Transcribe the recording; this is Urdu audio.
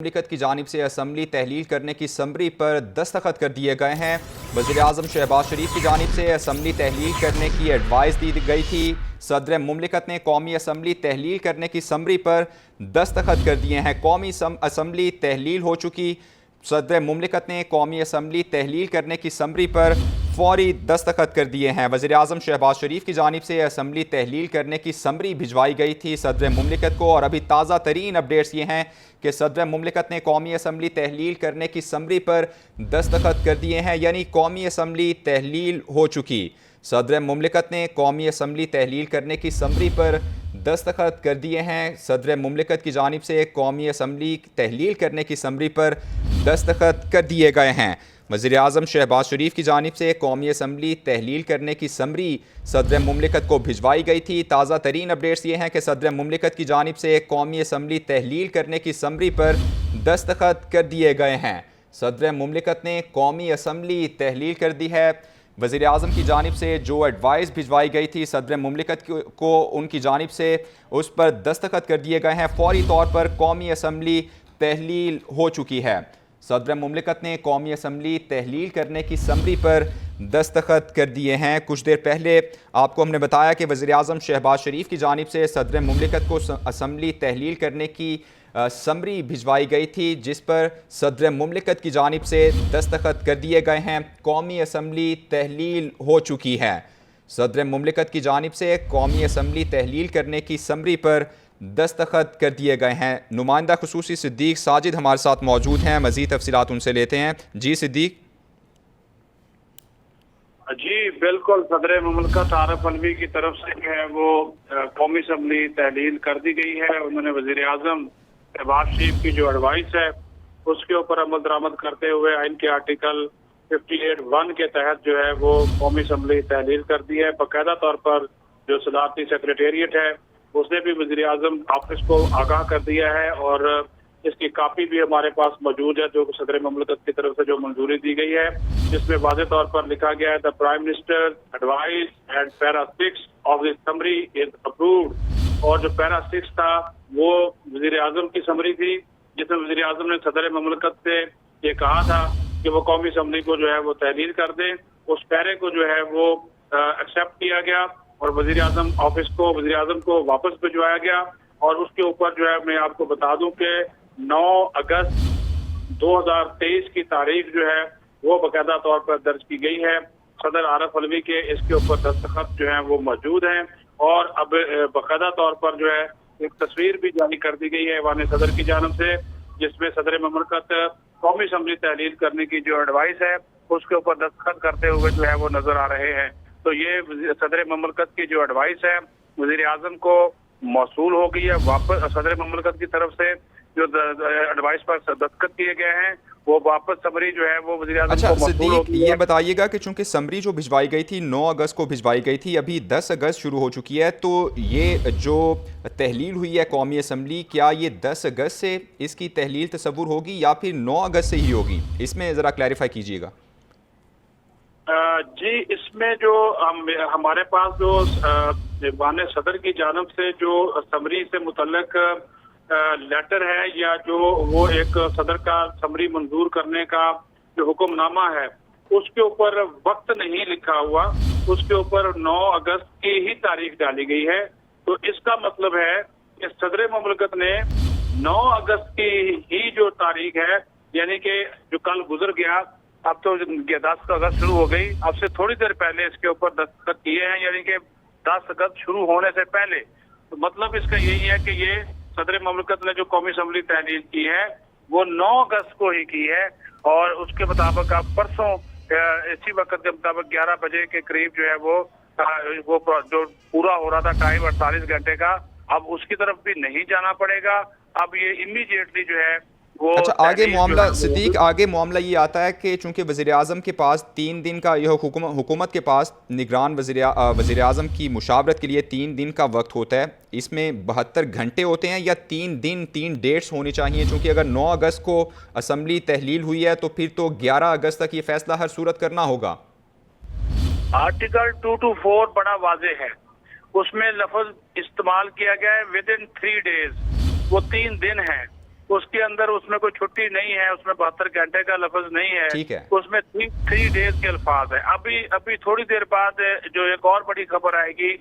مملکت کی جانب سے اسمبلی تحلیل کرنے کی سمری پر دستخط کر دیے گئے ہیں۔ وزیراعظم شہباز شریف کی جانب سے اسمبلی تحلیل کرنے کی ایڈوائز دی گئی تھی۔ صدر مملکت نے قومی اسمبلی تحلیل کرنے کی سمری پر دستخط کر دیے ہیں۔ قومی اسمبلی تحلیل ہو چکی۔ صدر مملکت نے قومی اسمبلی تحلیل کرنے کی سمری پر فوری دستخط کر دیے ہیں۔ وزیراعظم شہباز شریف کی جانب سے اسمبلی تحلیل کرنے کی سمری بھجوائی گئی تھی صدر مملکت کو، اور ابھی تازہ ترین اپڈیٹس یہ ہیں کہ صدر مملکت نے قومی اسمبلی تحلیل کرنے کی سمری پر دستخط کر دیے ہیں، یعنی قومی اسمبلی تحلیل ہو چکی۔ صدر مملکت نے قومی اسمبلی تحلیل کرنے کی سمری پر دستخط کر دیے ہیں۔ صدر مملکت کی جانب سے قومی اسمبلی تحلیل کرنے کی سمری پر دستخط کر دیے گئے ہیں۔ وزیراعظم شہباز شریف کی جانب سے قومی اسمبلی تحلیل کرنے کی سمری صدر مملکت کو بھجوائی گئی تھی۔ تازہ ترین اپڈیٹس یہ ہیں کہ صدر مملکت کی جانب سے قومی اسمبلی تحلیل کرنے کی سمری پر دستخط کر دیے گئے ہیں۔ صدر مملکت نے قومی اسمبلی تحلیل کر دی ہے۔ وزیراعظم کی جانب سے جو ایڈوائز بھجوائی گئی تھی صدر مملکت کو، ان کی جانب سے اس پر دستخط کر دیے گئے ہیں۔ فوری طور پر قومی اسمبلی تحلیل ہو چکی ہے۔ صدر مملکت نے قومی اسمبلی تحلیل کرنے کی سمری پر دستخط کر دیے ہیں۔ کچھ دیر پہلے آپ کو ہم نے بتایا کہ وزیراعظم شہباز شریف کی جانب سے صدر مملکت کو اسمبلی تحلیل کرنے کی سمری بھجوائی گئی تھی، جس پر صدر مملکت کی جانب سے دستخط کر دیے گئے ہیں۔ قومی اسمبلی تحلیل ہو چکی ہے۔ صدر مملکت کی جانب سے قومی اسمبلی تحلیل کرنے کی سمری پر دستخط کر دیے گئے ہیں۔ نمائندہ خصوصی صدیق ساجد ہمارے ساتھ موجود ہیں، مزید تفصیلات ان سے لیتے ہیں۔ جی صدیق۔ جی بالکل، صدر مملکت عارف علوی کی طرف سے جو ہے وہ قومی اسمبلی تحلیل کر دی گئی ہے۔ انہوں نے وزیر اعظم شہباز شریف کی جو ایڈوائس ہے اس کے اوپر عمل درآمد کرتے ہوئے آئین کے آرٹیکل 58(1) کے تحت جو ہے وہ قومی اسمبلی تحلیل کر دی ہے۔ باقاعدہ طور پر جو صدارتی سیکریٹریٹ ہے اس نے بھی وزیر اعظم آفس کو آگاہ کر دیا ہے، اور اس کی کاپی بھی ہمارے پاس موجود ہے جو صدر مملکت کی طرف سے جو منظوری دی گئی ہے، جس میں واضح طور پر لکھا گیا ہے: the prime minister advise and para 6 of the summary is approved. اور جو پیرا 6 تھا وہ وزیر اعظم کی سمری تھی، جس میں وزیر اعظم نے صدر مملکت سے یہ کہا تھا کہ وہ قومی اسمبلی کو جو ہے وہ تحلیل کر دیں۔ اس پیرے کو جو ہے وہ ایکسیپٹ کیا گیا اور وزیر اعظم آفس کو، وزیر اعظم کو واپس بھجوایا گیا، اور اس کے اوپر جو ہے میں آپ کو بتا دوں کہ 9 اگست 2023 کی تاریخ جو ہے وہ باقاعدہ طور پر درج کی گئی ہے۔ صدر عارف علوی کے اس کے اوپر دستخط جو ہیں وہ موجود ہیں، اور اب باقاعدہ طور پر جو ہے ایک تصویر بھی جاری کر دی گئی ہے ایوان صدر کی جانب سے، جس میں صدر مملکت قومی اسمبلی تحلیل کرنے کی جو ایڈوائس ہے اس کے اوپر دستخط کرتے ہوئے جو ہے وہ نظر آ رہے ہیں۔ تو یہ صدر مملکت کی جو ایڈوائس ہے وزیر اعظم کو موصول ہو گئی ہے۔ واپس صدر مملکت کی طرف سے جو ایڈوائس پر دستخط کیے گئے ہیں وہ واپس سمری جو ہے وہ وزیر اعظم کو موصول ہو گئی ہے۔ یہ بتائیے گا کہ چونکہ سمری جو بھجوائی گئی تھی 9 اگست کو بھجوائی گئی تھی، ابھی 10 اگست شروع ہو چکی ہے، تو یہ جو تحلیل ہوئی ہے قومی اسمبلی، کیا یہ 10 اگست سے اس کی تحلیل تصور ہوگی یا پھر 9 اگست سے ہی ہوگی؟ اس میں ذرا کلیریفائی کیجیے گا۔ جی، اس میں جو ہمارے پاس جو ایوان صدر کی جانب سے جو سمری سے متعلق لیٹر ہے، یا جو وہ ایک صدر کا سمری منظور کرنے کا جو حکم نامہ ہے، اس کے اوپر وقت نہیں لکھا ہوا، اس کے اوپر 9 اگست کی ہی تاریخ ڈالی گئی ہے۔ تو اس کا مطلب ہے کہ صدر مملکت نے 9 اگست کی ہی جو تاریخ ہے، یعنی کہ جو کل گزر گیا، اب تو 10 اگست شروع ہو گئی، اب سے تھوڑی دیر پہلے اس کے اوپر دستخط کیے ہیں، یعنی کہ 10 اگست شروع ہونے سے پہلے۔ تو مطلب اس کا یہی ہے کہ یہ صدر مملکت نے جو قومی اسمبلی تحلیل کی ہے وہ 9 اگست کو ہی کی ہے، اور اس کے مطابق اب پرسوں اسی وقت کے مطابق 11 بجے کے قریب جو ہے وہ جو پورا ہو رہا تھا ٹائم 48 گھنٹے کا، اب اس کی طرف بھی نہیں جانا پڑے گا۔ اب یہ امیڈیٹلی جو ہے اچھا، آگے معاملہ صدیق، آگے معاملہ یہ آتا ہے کہ چونکہ وزیر اعظم کے پاس 3 دن کا، یہ حکومت کے پاس نگران وزیر اعظم کی مشاورت کے لیے 3 دن کا وقت ہوتا ہے، اس میں 72 گھنٹے ہوتے ہیں یا 3 دن 3 ڈیٹس ہونی چاہیے؟ چونکہ اگر 9 اگست کو اسمبلی تحلیل ہوئی ہے تو پھر تو 11 اگست تک یہ فیصلہ ہر صورت کرنا ہوگا۔ آرٹیکل 224 بڑا واضح ہے، اس میں لفظ استعمال کیا گیا ہے ود ان 3 days، وہ 3 دن ہیں۔ اس کے اندر اس میں کوئی چھٹی نہیں ہے، اس میں 72 گھنٹے کا لفظ نہیں ہے، ٹھیک ہے، اس میں 3 days کے الفاظ ہیں۔ ابھی تھوڑی دیر بعد جو ایک اور بڑی خبر آئے گی